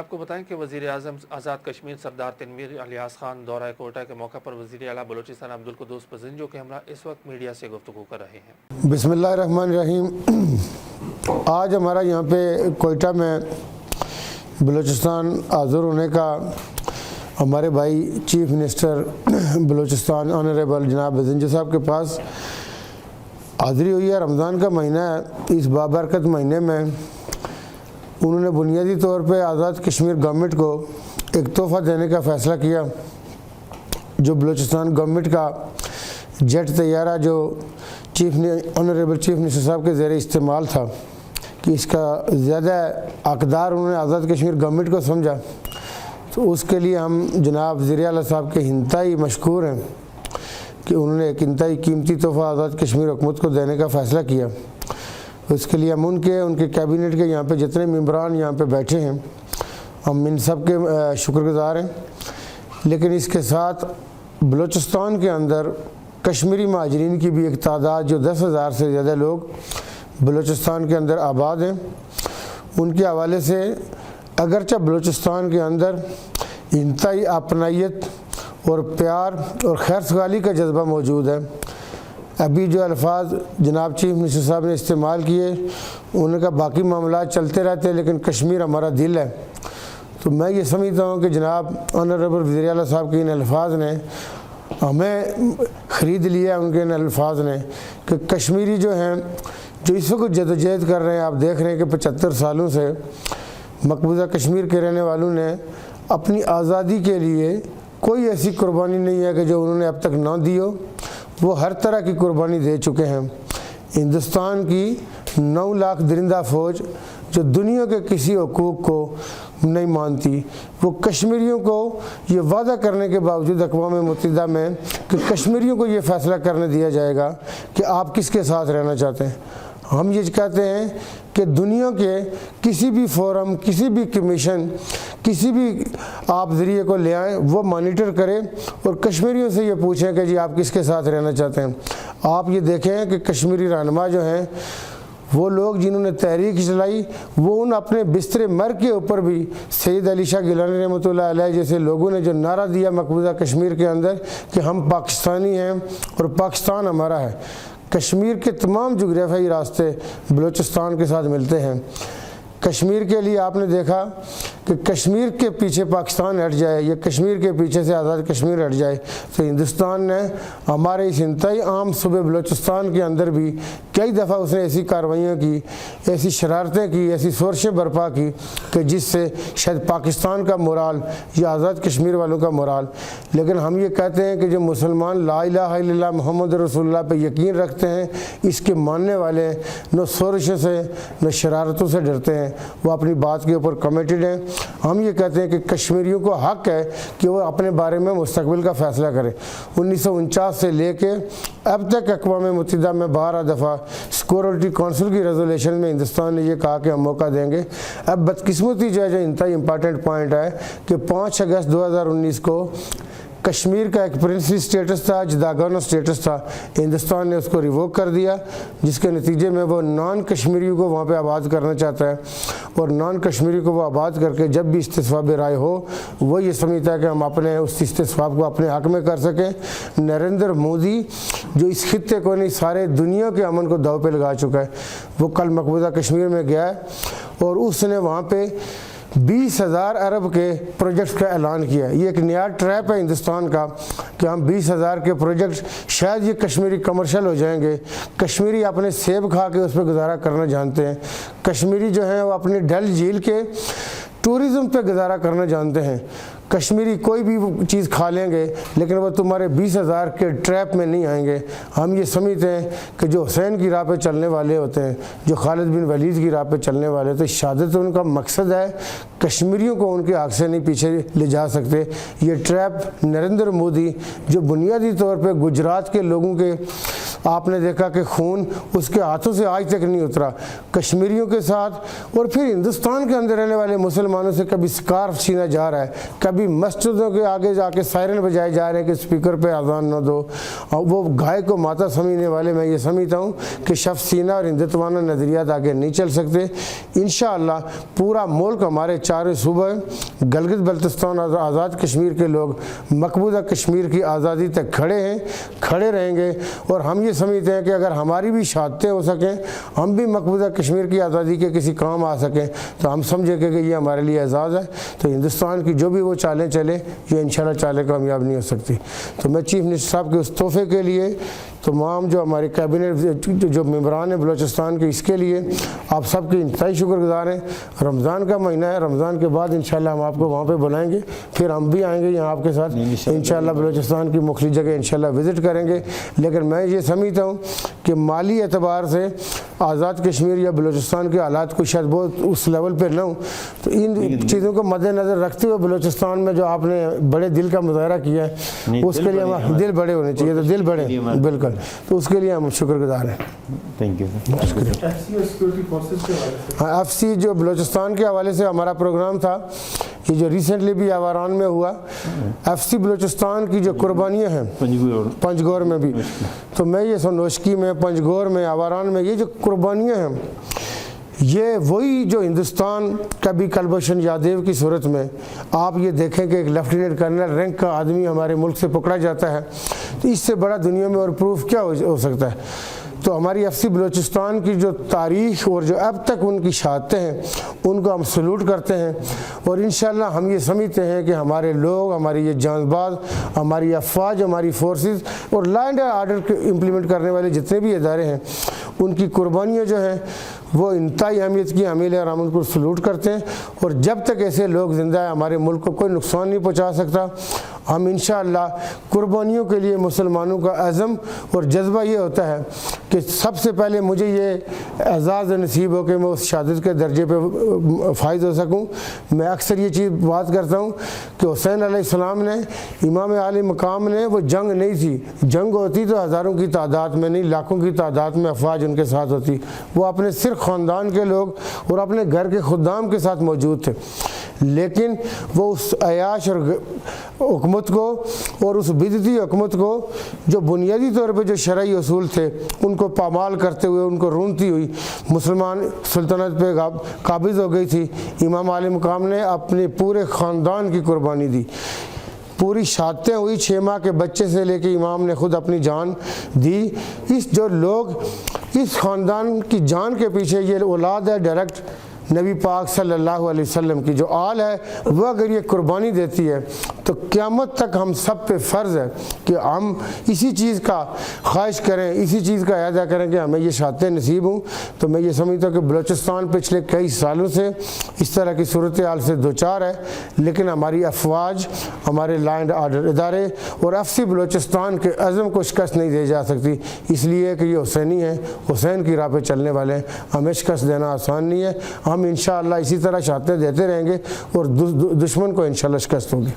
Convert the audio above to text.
آپ کو بتائیں کہ وزیر اعظم آزاد کشمیر سردار تنویر الیاس خان دورہ کوئٹہ کے موقع پر وزیر اعلیٰ بلوچستان عبدالقدوس پزنجو کے ہمراہ اس وقت میڈیا سے گفتگو کر رہے ہیں۔ بسم اللہ الرحمن الرحیم۔ آج ہمارا یہاں پہ کوئٹہ میں بلوچستان حاضر ہونے کا ہمارے بھائی چیف منسٹر بلوچستان آنریبل جناب پزنجو صاحب کے پاس حاضری ہوئی ہے۔ رمضان کا مہینہ ہے، اس بابرکت مہینے میں انہوں نے بنیادی طور پہ آزاد کشمیر گورنمنٹ کو ایک تحفہ دینے کا فیصلہ کیا، جو بلوچستان گورنمنٹ کا جیٹ طیارہ جو آنریبل چیف منسٹر صاحب کے زیر استعمال تھا، کہ اس کا زیادہ حقدار انہوں نے آزاد کشمیر گورنمنٹ کو سمجھا، تو اس کے لیے ہم جناب وزیر اعلیٰ صاحب کے انتہائی مشکور ہیں کہ انہوں نے ایک انتہائی قیمتی تحفہ آزاد کشمیر حکومت کو دینے کا فیصلہ کیا۔ اس کے لیے ہم ان کے کیبنٹ کے یہاں پہ جتنے ممبران یہاں پہ بیٹھے ہیں، ہم ان سب کے شکر گزار ہیں۔ لیکن اس کے ساتھ بلوچستان کے اندر کشمیری مہاجرین کی بھی ایک تعداد، جو 10,000 سے زیادہ لوگ بلوچستان کے اندر آباد ہیں، ان کے حوالے سے اگرچہ بلوچستان کے اندر انتہائی اپنائیت اور پیار اور خیر سگالی کا جذبہ موجود ہے۔ ابھی جو الفاظ جناب چیف منسٹر صاحب نے استعمال کیے، انہوں نے کہا باقی معاملات چلتے رہتے ہیں لیکن کشمیر ہمارا دل ہے، تو میں یہ سمجھتا ہوں کہ جناب آنریبل وزیر اعلیٰ صاحب کے ان الفاظ نے ہمیں خرید لیا، ان کے ان الفاظ نے کہ کشمیری جو ہیں، جو اس وقت جدوجہد کر رہے ہیں، آپ دیکھ رہے ہیں کہ 75 سالوں سے مقبوضہ کشمیر کے رہنے والوں نے اپنی آزادی کے لیے کوئی ایسی قربانی نہیں ہے کہ جو انہوں نے اب تک نہ دی ہو، وہ ہر طرح کی قربانی دے چکے ہیں۔ ہندوستان کی 9 لاکھ درندہ فوج جو دنیا کے کسی حقوق کو نہیں مانتی، وہ کشمیریوں کو یہ وعدہ کرنے کے باوجود اقوام متحدہ میں کہ کشمیریوں کو یہ فیصلہ کرنے دیا جائے گا کہ آپ کس کے ساتھ رہنا چاہتے ہیں۔ ہم یہ کہتے ہیں کہ دنیا کے کسی بھی فورم، کسی بھی کمیشن، کسی بھی آپ ذریعے کو لے آئیں، وہ مانیٹر کرے اور کشمیریوں سے یہ پوچھیں کہ جی آپ کس کے ساتھ رہنا چاہتے ہیں۔ آپ یہ دیکھیں کہ کشمیری رہنما جو ہیں، وہ لوگ جنہوں نے تحریک چلائی، وہ ان اپنے بستر مرگ کے اوپر بھی سید علی شاہ گیلانی رحمۃ اللہ علیہ جیسے لوگوں نے جو نعرہ دیا مقبوضہ کشمیر کے اندر کہ ہم پاکستانی ہیں اور پاکستان ہمارا ہے، کشمیر کے تمام جغرافیائی راستے بلوچستان کے ساتھ ملتے ہیں۔ کشمیر کے لیے آپ نے دیکھا کہ کشمیر کے پیچھے پاکستان ہٹ جائے یا کشمیر کے پیچھے سے آزاد کشمیر ہٹ جائے تو ہندوستان نے ہمارے اس انتہائی عام صوبے بلوچستان کے اندر بھی کئی دفعہ اس نے ایسی کارروائیاں کی، ایسی شرارتیں کی، ایسی سورشیں برپا کی کہ جس سے شاید پاکستان کا مورال یا آزاد کشمیر والوں کا مورال، لیکن ہم یہ کہتے ہیں کہ جو مسلمان لا الہ الا اللہ محمد رسول اللہ پہ یقین رکھتے ہیں، اس کے ماننے والے ہیں، نہ سورشوں سے نہ شرارتوں سے ڈرتے ہیں، وہ اپنی بات کے اوپر کمیٹڈ ہیں۔ ہم یہ کہتے ہیں کہ کشمیریوں کو حق ہے کہ وہ اپنے بارے میں مستقبل کا فیصلہ کریں۔ 1949 سے لے کے اب تک اقوام متحدہ میں 12 دفعہ سیکورٹی کونسل کی ریزولوشن میں ہندوستان نے یہ کہا کہ ہم موقع دیں گے۔ اب بدقسمتی جو انتہائی امپارٹنٹ پوائنٹ ہے کہ 5 اگست 2019 کو کشمیر کا ایک پرنسلی سٹیٹس تھا، جداگانہ سٹیٹس تھا، ہندوستان نے اس کو ریووک کر دیا، جس کے نتیجے میں وہ نان کشمیریوں کو وہاں پہ آباد کرنا چاہتا ہے، اور نان کشمیری کو وہ آباد کر کے جب بھی استصواب رائے ہو وہ یہ سمجھتا ہے کہ ہم اپنے اس استصواب کو اپنے حق میں کر سکیں۔ نریندر مودی جو اس خطے کو نہیں سارے دنیا کے امن کو داؤ پہ لگا چکا ہے، وہ کل مقبوضہ کشمیر میں گیا ہے اور اس نے وہاں پہ 20,000 ارب کے پروجیکٹس کا اعلان کیا ہے۔ یہ ایک نیا ٹریپ ہے ہندوستان کا کہ ہم 20,000 کے پروجیکٹس، شاید یہ کشمیری کمرشل ہو جائیں گے۔ کشمیری اپنے سیب کھا کے اس پہ گزارا کرنا جانتے ہیں، کشمیری جو ہیں وہ اپنی ڈل جھیل کے ٹورزم پہ گزارا کرنا جانتے ہیں۔ کشمیری کوئی بھی چیز کھا لیں گے لیکن وہ تمہارے 20,000 کے ٹریپ میں نہیں آئیں گے۔ ہم یہ سمجھتے ہیں کہ جو حسین کی راہ پہ چلنے والے ہوتے ہیں، جو خالد بن ولید کی راہ پہ چلنے والے، تو شہادت ان کا مقصد ہے، کشمیریوں کو ان کے حق سے نہیں پیچھے لے جا سکتے۔ یہ ٹریپ نریندر مودی جو بنیادی طور پہ گجرات کے لوگوں کے آپ نے دیکھا کہ خون اس کے ہاتھوں سے آج تک نہیں اترا. کشمیریوں کے ساتھ اور پھر ہندوستان کے اندر رہنے والے مسلمانوں سے کبھی سکارف چھینا جا رہا ہے, کبھی مسجدوں کے آگے جا کے سائرن بجائے جا رہے ہیں کہ اسپیکر پہ اذان نہ دو. وہ گائے کو ماتا سمجھنے والے میں یہ سمجھتا ہوں کہ شف سینہ اور ہندوتوانہ نظریات آگے نہیں چل سکتے. انشاءاللہ پورا ملک ہمارے چاروں صوبے, گلگت بلتستان اور آزاد کشمیر کے لوگ مقبوضہ کشمیر کی آزادی تک کھڑے ہیں, کھڑے رہیں گے. اور ہم یہ سمجھتے ہیں کہ اگر ہماری بھی شہادتیں ہو سکیں, ہم بھی مقبوضہ کشمیر کی آزادی کے کسی کام آ سکیں, تو ہم سمجھیں کہ یہ ہمارے لیے اعزاز ہے. تو ہندوستان کی جو بھی وہ چالیں چلے, یہ انشاءاللہ چالیں کامیاب نہیں ہو سکتی. تو میں چیف منسٹر صاحب کے اس تحفے کے لیے, تمام جو ہمارے کیبنٹ جو ممبران ہیں بلوچستان کے, اس کے لیے آپ سب کے انتہائی شکر گزار ہیں. رمضان کا مہینہ ہے, رمضان کے بعد انشاءاللہ ہم آپ کو وہاں پہ بلائیں گے, پھر ہم بھی آئیں گے یہاں آپ کے ساتھ انشاءاللہ. بلوچستان کی مختلف جگہ انشاءاللہ وزٹ کریں گے. لیکن میں یہ سمجھتا ہوں کہ مالی اعتبار سے آزاد کشمیر یا بلوچستان کے حالات کو شاید بہت اس لیول پہ نہ ہوں, تو ان چیزوں کو مد نظر رکھتے ہوئے بلوچستان میں جو آپ نے بڑے دل کا مظاہرہ کیا ہے, اس کے لیے ہم دل بڑے ہونے چاہیے. تو دل بڑے بالکل, تو اس کے لیے ہم شکر گزار ہیں. Thank you. ہاں, ایف سی جو بلوچستان کے حوالے سے ہمارا پروگرام تھا, یہ جو ریسنٹلی بھی آواران میں ہوا, ایف سی بلوچستان کی جو قربانیاں ہیں پنجگور میں بھی, تو میں یہ نوشکی میں, پنجگور میں, آواران میں, یہ جو قربانیاں ہیں, یہ وہی جو ہندوستان کبھی کلبھوشن یادیو کی صورت میں آپ یہ دیکھیں کہ ایک لیفٹیننٹ کرنل رینک کا آدمی ہمارے ملک سے پکڑا جاتا ہے, تو اس سے بڑا دنیا میں اور پروف کیا ہو سکتا ہے. تو ہماری ایف سی بلوچستان کی جو تاریخ اور جو اب تک ان کی شہادتیں ہیں, ان کو ہم سلوٹ کرتے ہیں. اور انشاءاللہ ہم یہ سمجھتے ہیں کہ ہمارے لوگ, ہماری یہ جانب باز, ہماری افواج, ہماری فورسز اور لا اینڈ آرڈر امپلیمنٹ کرنے والے جتنے بھی ادارے ہیں, ان کی قربانیاں جو ہیں وہ انتہائی اہمیت کی حامل ہے, اور ہم ان کو سلوٹ کرتے ہیں. اور جب تک ایسے لوگ زندہ ہیں, ہمارے ملک کو کوئی نقصان نہیں پہنچا سکتا. ہم انشاءاللہ قربانیوں کے لیے مسلمانوں کا عزم اور جذبہ یہ ہوتا ہے کہ سب سے پہلے مجھے یہ اعزاز نصیب ہو کہ میں اس شہادت کے درجے پہ فائز ہو سکوں. میں اکثر یہ چیز بات کرتا ہوں کہ حسین علیہ السلام نے, امام عالی مقام نے, وہ جنگ نہیں تھی, جنگ ہوتی تو ہزاروں کی تعداد میں نہیں, لاکھوں کی تعداد میں افواج ان کے ساتھ ہوتی. وہ اپنے صرف خاندان کے لوگ اور اپنے گھر کے خدام کے ساتھ موجود تھے, لیکن وہ اس عیاش اور حکومت کو اور اس بدعتی حکومت کو جو بنیادی طور پہ جو شرعی اصول تھے ان کو پامال کرتے ہوئے, ان کو رونتی ہوئی مسلمان سلطنت پہ قابض ہو گئی تھی. امام عالی مقام نے اپنے پورے خاندان کی قربانی دی, پوری شہادتیں ہوئی, 6 ماہ کے بچے سے لے کے امام نے خود اپنی جان دی. اس جو لوگ اس خاندان کی جان کے پیچھے, یہ اولاد ہے ڈائریکٹ نبی پاک صلی اللہ علیہ وسلم کی جو آل ہے, وہ اگر یہ قربانی دیتی ہے تو قیامت تک ہم سب پہ فرض ہے کہ ہم اسی چیز کا خواہش کریں, اسی چیز کا اعادہ کریں کہ ہمیں یہ شہادتیں نصیب ہوں. تو میں یہ سمجھتا ہوں کہ بلوچستان پچھلے کئی سالوں سے اس طرح کی صورتحال سے دوچار ہے, لیکن ہماری افواج, ہمارے لا اینڈ آرڈر ادارے اور ایف سی بلوچستان کے عزم کو شکست نہیں دی جا سکتی, اس لیے کہ یہ حسینی ہیں, حسین کی راہ پہ چلنے والے ہیں. ہمیں شکست دینا آسان نہیں ہے. ہم انشاءاللہ اسی طرح شہادتیں دیتے رہیں گے اور دشمن کو انشاءاللہ شکست ہوگی.